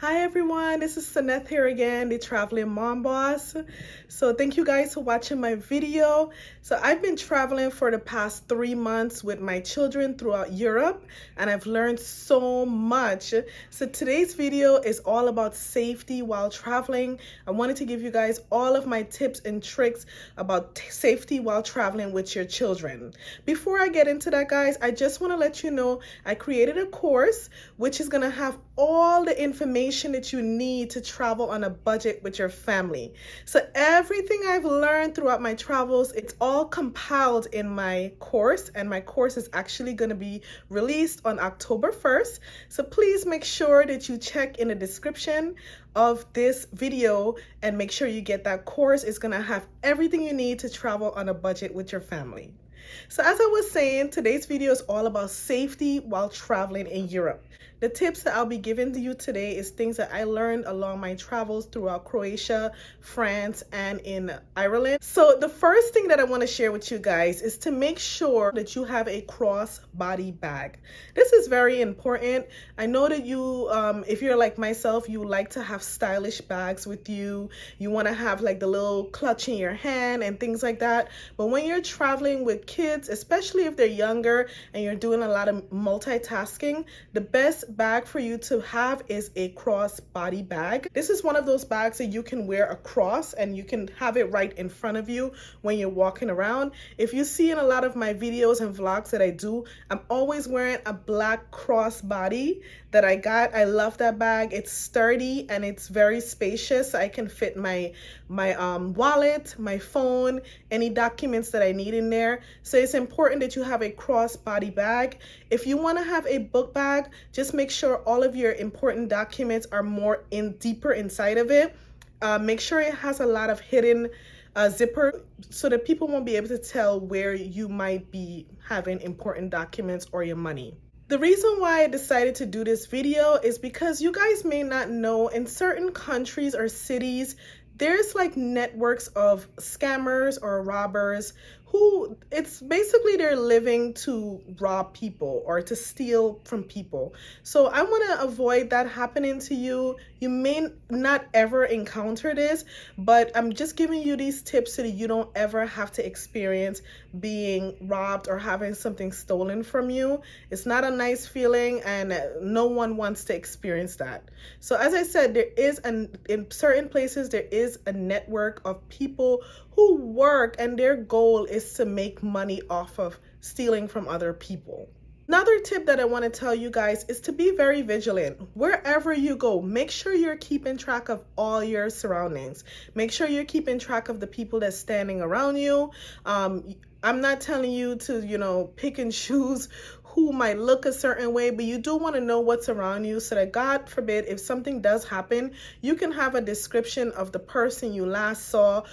Hi everyone, this is Saneth here again, the Traveling Mom Boss. So thank you guys for watching my video. So I've been traveling for the past 3 months with my children throughout Europe, and I've learned so much. So today's video is all about safety while traveling. I wanted to give you guys all of my tips and tricks about safety while traveling with your children. Before I get into that, guys, I just want to let you know I created a course which is going to have all the information that you need to travel on a budget with your family. So everything I've learned throughout my travels, it's all compiled in my course, and my course is actually going to be released on October 1st. So please make sure that you check in the description of this video and make sure you get that course. It's going to have everything you need to travel on a budget with your family. So as I was saying, today's video is all about safety while traveling in Europe. The tips that I'll be giving to you today is things that I learned along my travels throughout Croatia, France, and in Ireland. So the first thing that I want to share with you guys is to make sure that you have a cross-body bag. This is very important. I know that you, if you're like myself, you like to have stylish bags with you. You want to have like the little clutch in your hand and things like that. But when you're traveling with kids, especially if they're younger and you're doing a lot of multitasking, the best bag for you to have is a cross-body bag. This is one of those bags that you can wear across and you can have it right in front of you when you're walking around. If you see in a lot of my videos and vlogs that I do, I'm always wearing a black cross-body that I got. I love that bag. It's sturdy and it's very spacious. I can fit my wallet, my phone, any documents that I need in there. So it's important that you have a cross-body bag. If you want to have a book bag, just make sure all of your important documents are more deeper inside of it. Make sure it has a lot of hidden zipper so that people won't be able to tell where you might be having important documents or your money. The reason why I decided to do this video is because you guys may not know, in certain countries or cities, there's like networks of scammers or robbers who, it's basically they're living to rob people or to steal from people. So I want to avoid that happening to you. You may not ever encounter this, but I'm just giving you these tips so that you don't ever have to experience being robbed or having something stolen from you. It's not a nice feeling, and no one wants to experience that. So as I said, in certain places there is a network of people who work, and their goal is to make money off of stealing from other people. Another tip that I want to tell you guys is to be very vigilant. Wherever you go, make sure you're keeping track of all your surroundings. Make sure you're keeping track of the people that's standing around you. I'm not telling you to, pick and choose who might look a certain way, but you do want to know what's around you so that, God forbid, if something does happen, you can have a description of the person you last saw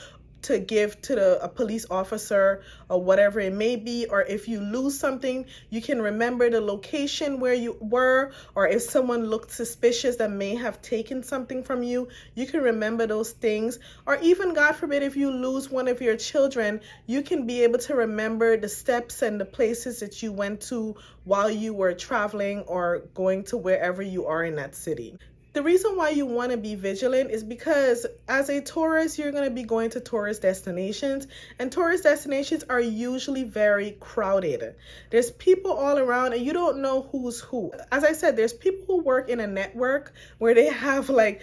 to give to a police officer or whatever it may be. Or if you lose something, you can remember the location where you were, or if someone looked suspicious that may have taken something from you, you can remember those things. Or even, God forbid, if you lose one of your children, you can be able to remember the steps and the places that you went to while you were traveling or going to wherever you are in that city. The reason why you want to be vigilant is because as a tourist, you're going to be going to tourist destinations, and tourist destinations are usually very crowded. There's people all around and you don't know who's who. As I said, there's people who work in a network where they have like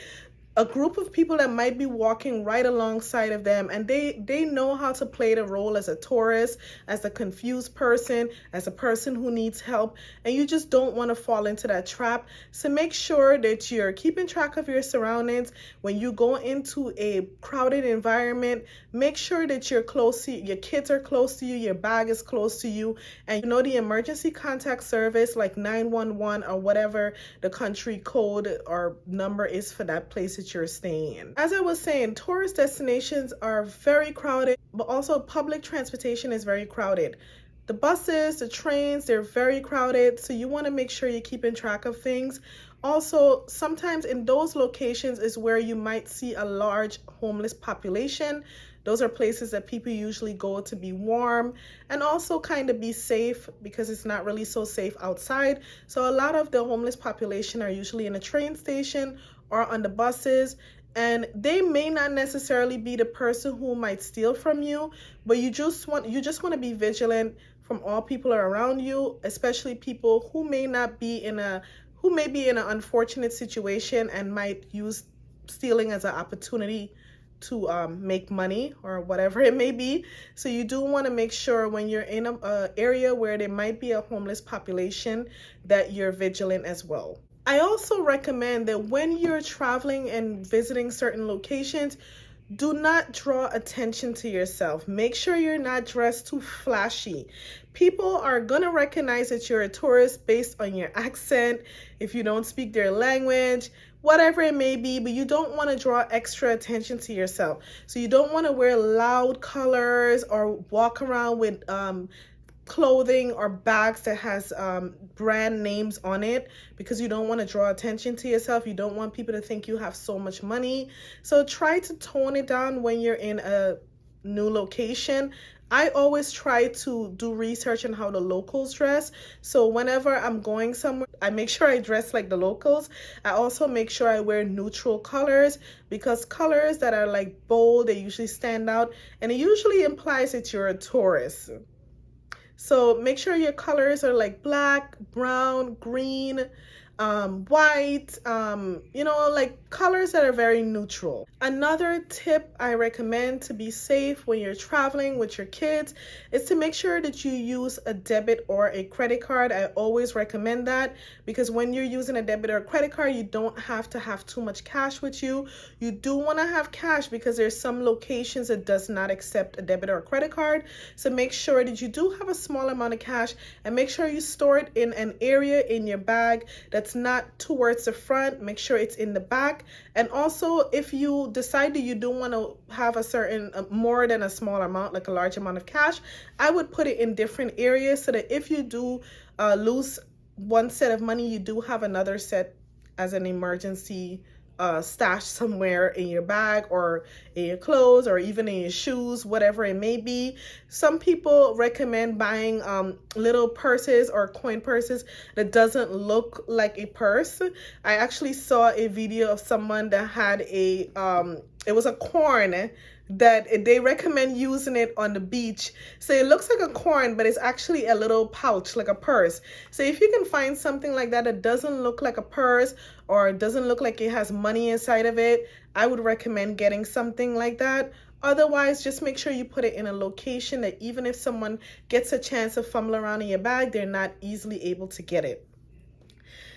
a group of people that might be walking right alongside of them, and they know how to play the role as a tourist, as a confused person, as a person who needs help, and you just don't want to fall into that trap. So make sure that you're keeping track of your surroundings. When you go into a crowded environment, make sure that you're close to your kids are close to you, your bag is close to you, and you know the emergency contact service like 911 or whatever the country code or number is for that place that you're staying in. As I was saying, tourist destinations are very crowded, but also public transportation is very crowded. The buses, the trains, they're very crowded, so you want to make sure you're keeping track of things. Also, sometimes in those locations is where you might see a large homeless population. Those are places that people usually go to be warm and also kind of be safe, because it's not really so safe outside. So a lot of the homeless population are usually in a train station or on the buses, and they may not necessarily be the person who might steal from you, but you just want to be vigilant from all people around you, especially people who may be in an unfortunate situation and might use stealing as an opportunity to make money or whatever it may be. So you do want to make sure when you're in a area where there might be a homeless population that you're vigilant as well. I also recommend that when you're traveling and visiting certain locations, do not draw attention to yourself. Make sure you're not dressed too flashy. People are gonna recognize that you're a tourist based on your accent, if you don't speak their language, whatever it may be, but you don't want to draw extra attention to yourself. So you don't want to wear loud colors or walk around with clothing or bags that has brand names on it, because you don't want to draw attention to yourself. You don't want people to think you have so much money. So try to tone it down when you're in a new location. I always try to do research on how the locals dress. So whenever I'm going somewhere, I make sure I dress like the locals. I also make sure I wear neutral colors, because colors that are like bold, they usually stand out, and it usually implies that you're a tourist. So make sure your colors are like black, brown, green, white, like colors that are very neutral. Another tip I recommend to be safe when you're traveling with your kids is to make sure that you use a debit or a credit card. I always recommend that, because when you're using a debit or a credit card, you don't have to have too much cash with you. You do want to have cash because there's some locations that does not accept a debit or a credit card. So make sure that you do have a small amount of cash, and make sure you store it in an area in your bag that's not towards the front. Make sure it's in the back. And also, if you decide that you do want to have a certain more than a small amount, like a large amount of cash, I would put it in different areas so that if you do lose one set of money, you do have another set as an emergency stash somewhere in your bag or in your clothes or even in your shoes, whatever it may be. Some people recommend buying little purses or coin purses that doesn't look like a purse. I actually saw a video of someone that had a it was a coin that they recommend using it on the beach. So it looks like a coin, but it's actually a little pouch, like a purse. So if you can find something like that that doesn't look like a purse or doesn't look like it has money inside of it, I would recommend getting something like that. Otherwise, just make sure you put it in a location that even if someone gets a chance to fumble around in your bag, they're not easily able to get it.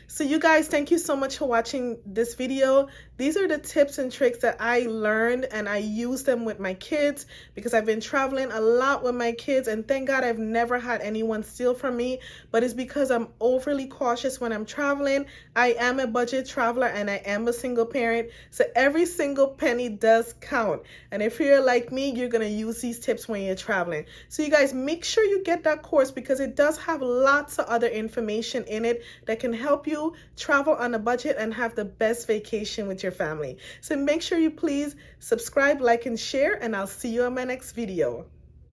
So you guys, thank you so much for watching this video. These are the tips and tricks that I learned, and I use them with my kids because I've been traveling a lot with my kids, and thank God I've never had anyone steal from me, but it's because I'm overly cautious when I'm traveling. I am a budget traveler and I am a single parent, so every single penny does count. And if you're like me, you're going to use these tips when you're traveling. So you guys, make sure you get that course because it does have lots of other information in it that can help you travel on a budget and have the best vacation with your family. So make sure you please subscribe, like, and share, and I'll see you on my next video.